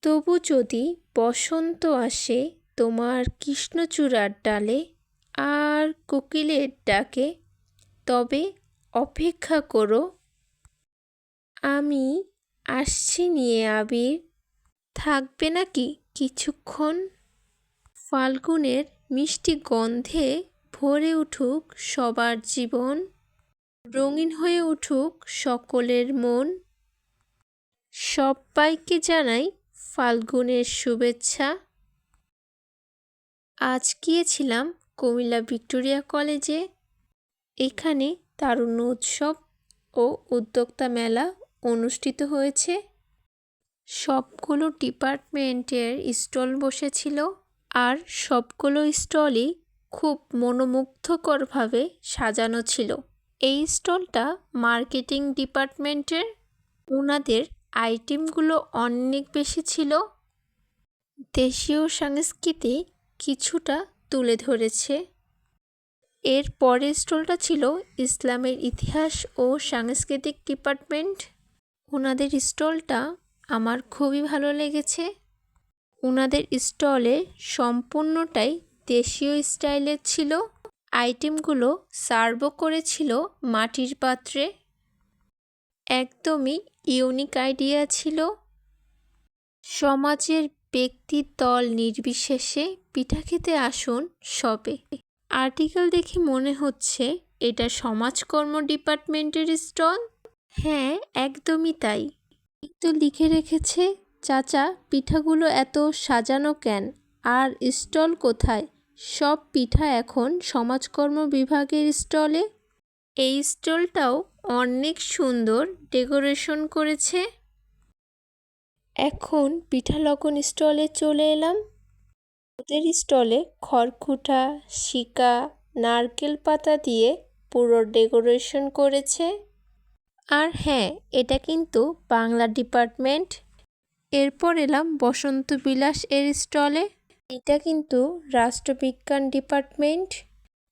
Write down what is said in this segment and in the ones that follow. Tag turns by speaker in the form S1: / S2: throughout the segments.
S1: তবু যদি বসন্ত আসে তোমার কৃষ্ণচূড়ার ডালে আর কোকিলের ডাকে, তবে অপেক্ষা করো, আমি আসছি নিয়ে আবির। থাকবে নাকি কিছুক্ষণ? ফাল্গুনের মিষ্টি গন্ধে ভরে উঠুক সবার জীবন, রঙিন হয়ে উঠুক সকলের মন। সব্বাইকে জানাই ফাল্গুনের শুভেচ্ছা। আজ গিয়েছিলাম কুমিল্লা ভিক্টোরিয়া কলেজে। এখানে তারুণ্য উৎসব ও উদ্যোক্তা মেলা অনুষ্ঠিত হয়েছে। সবগুলো ডিপার্টমেন্টের স্টল বসেছিল, আর সবগুলো স্টলই খুব মনোমুগ্ধকরভাবে সাজানো ছিল। এই স্টলটা মার্কেটিং ডিপার্টমেন্টের। ওনাদের আইটেমগুলো অনেক বেশি ছিল। দেশীয় সংস্কৃতি কিছুটা তুলে ধরেছে। এর পরের স্টলটা ছিল ইসলামের ইতিহাস ও সাংস্কৃতিক ডিপার্টমেন্ট। ওনাদের স্টলটা আমার খুবই ভালো লেগেছে। ওনাদের স্টলে সম্পূর্ণটাই দেশীয় স্টাইলের ছিল। আইটেমগুলো সার্ভও করেছিল মাটির পাত্রে। একদমই ইউনিক আইডিয়া ছিল। সমাজের ব্যক্তি দল নির্বিশেষে পিঠা খেতে আসুন সবে। আর্টিকেল দেখে মনে হচ্ছে এটা সমাজকর্ম ডিপার্টমেন্টের স্টল। হ্যাঁ, একদমই তাই। তো লিখে রেখেছে, চাচা পিঠাগুলো এত সাজানো কেন, আর স্টল কোথায়? সব পিঠা এখন সমাজকর্ম বিভাগের স্টলে। এই স্টলটাও অনেক সুন্দর ডেকোরেশন করেছে। এখন পিঠা লগ্ন স্টলে চলে এলাম। ওদের স্টলে খড়কুটা, শিকা, নারকেল পাতা দিয়ে পুরো ডেকোরেশন করেছে। আর হ্যাঁ, এটা কিন্তু বাংলা ডিপার্টমেন্ট। এরপর এলাম বসন্ত বিলাস এর স্টলে। এটা কিন্তু রাষ্ট্রবিজ্ঞান ডিপার্টমেন্ট।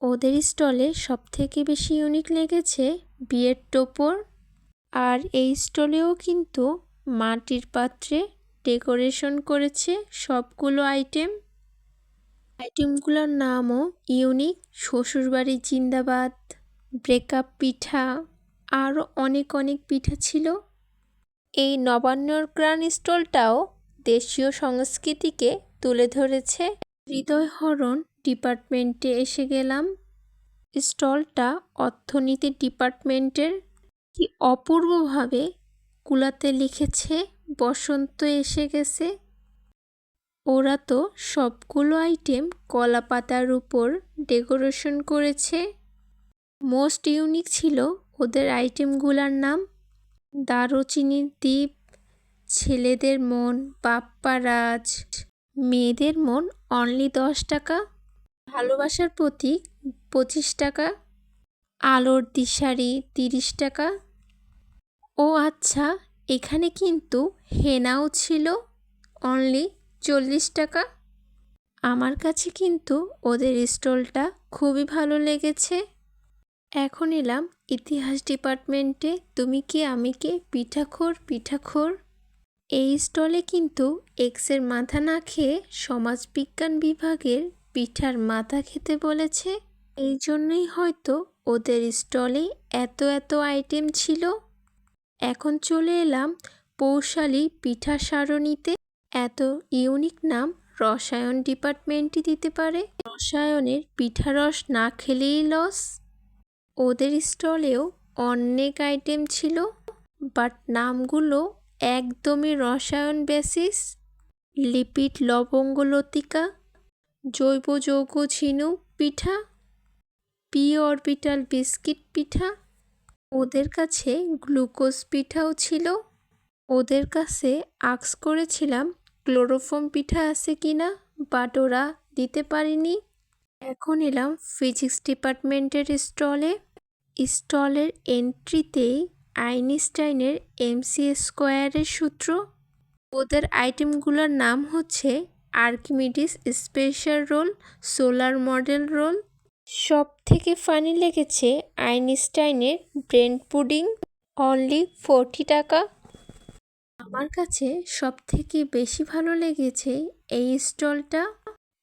S1: ওদের স্টলে সবথেকে বেশি ইউনিক লেগেছে বিয়ের টোপর। আর এই স্টলেও কিন্তু মাটির পাত্রে ডেকোরেশন করেছে সবগুলো আইটেমগুলোর নামও ইউনিক। শ্বশুরবাড়ি জিন্দাবাদ, ব্রেকআপ পিঠা, আরও অনেক পিঠা ছিল। এই নবান্নর গ্রান স্টলটাও দেশীয় সংস্কৃতিকে তুলে ধরেছে। হৃদয়হরণ ডিপার্টমেন্টে এসে গেলাম। স্টলটা অর্থনীতি ডিপার্টমেন্টের। কি অপূর্বভাবে কুলাতে লিখেছে বসন্ত এসে গেছে। ওরা তো সবগুলো আইটেম কলা পাতার উপর ডেকোরেশন করেছে। মোস্ট ইউনিক ছিল ওদের আইটেমগুলোর নাম। দারুচিনির দ্বীপ, ছেলেদের মন বাপ্পারাজ, মেয়েদের মন অনলি 10 টাকা, ভালোবাসার প্রতীক 25 টাকা, আলোর দিশারি 30 টাকা। ও আচ্ছা, এখানে কিন্তু হেনাও ছিল অনলি 40 টাকা। আমার কাছে কিন্তু ওদের স্টলটা খুবই ভালো লেগেছে। এখন এলাম ইতিহাস ডিপার্টমেন্টে। তুমি কি আমি কে, পিঠাখোর। এই স্টলে কিন্তু এক্সের মাথা না খেয়ে সমাজবিজ্ঞান বিভাগের পিঠার মাথা খেতে বলেছে। এই জন্যই হয়তো ওদের স্টলে এত আইটেম ছিল। এখন চলে এলাম পৌশালী পিঠা সারণীতে। এত ইউনিক নাম রসায়ন ডিপার্টমেন্টই দিতে পারে। রসায়নের পিঠা রস না খেলেই লস। ওদের স্টলেও অনেক আইটেম ছিল, বাট নামগুলো একদমই রসায়ন বেসিস। লিপিড লবঙ্গ লতিকা, জৈব যৌগ ঝিনুক পিঠা, পি অরবিটাল বিস্কিট পিঠা। ওদের কাছে গ্লুকোজ পিঠাও ছিল। ওদের কাছে আস্ক করেছিলাম ক্লোরোফর্ম পিঠা আছে কিনা, বাট ওরা দিতে পারিনি। এখন এলাম ফিজিক্স ডিপার্টমেন্টের স্টলে। স্টলের এন্ট্রিতেই আইনস্টাইনের এমসি স্কোয়ারের সূত্র। ওদের আইটেমগুলোর নাম হচ্ছে Archimedes special roll, solar model roll. সব থেকে ফানি লেগেছে আইনস্টাইনের ব্রেন পুডিং, অনলি 40 টাকা। আমার কাছে সবথেকে বেশি ভালো লেগেছে এই স্টলটা।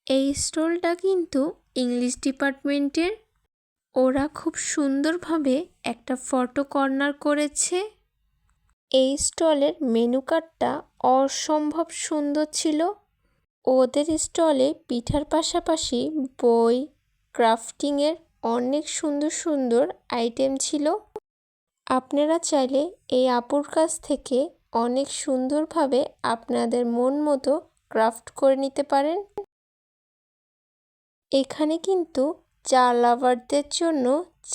S1: এই স্টলটা কিন্তু ইংলিশ ডিপার্টমেন্টের। ওরা খুব সুন্দরভাবে একটা ফটো কর্নার করেছে। এই স্টলের মেনু কার্ডটা অসম্ভব সুন্দর ছিল। ওদের স্টলে পিঠার পাশাপাশি বই, ক্রাফটিংয়ের অনেক সুন্দর সুন্দর আইটেম ছিল। আপনারা চাইলে এই আপুর কাছ থেকে অনেক সুন্দরভাবে আপনাদের মন মতো ক্রাফট করে নিতে পারেন। এখানে কিন্তু চা লাভারদের জন্য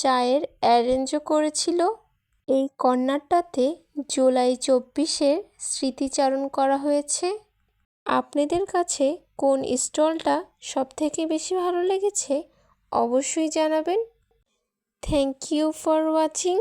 S1: চায়ের অ্যারেঞ্জও করেছিল। এই কর্নারটাতে জুলাই 24-এর স্মৃতিচারণ করা হয়েছে। আপনাদের কাছে কোন স্টলটা সবথেকে বেশি ভালো লেগেছে অবশ্যই জানাবেন। Thank you for watching.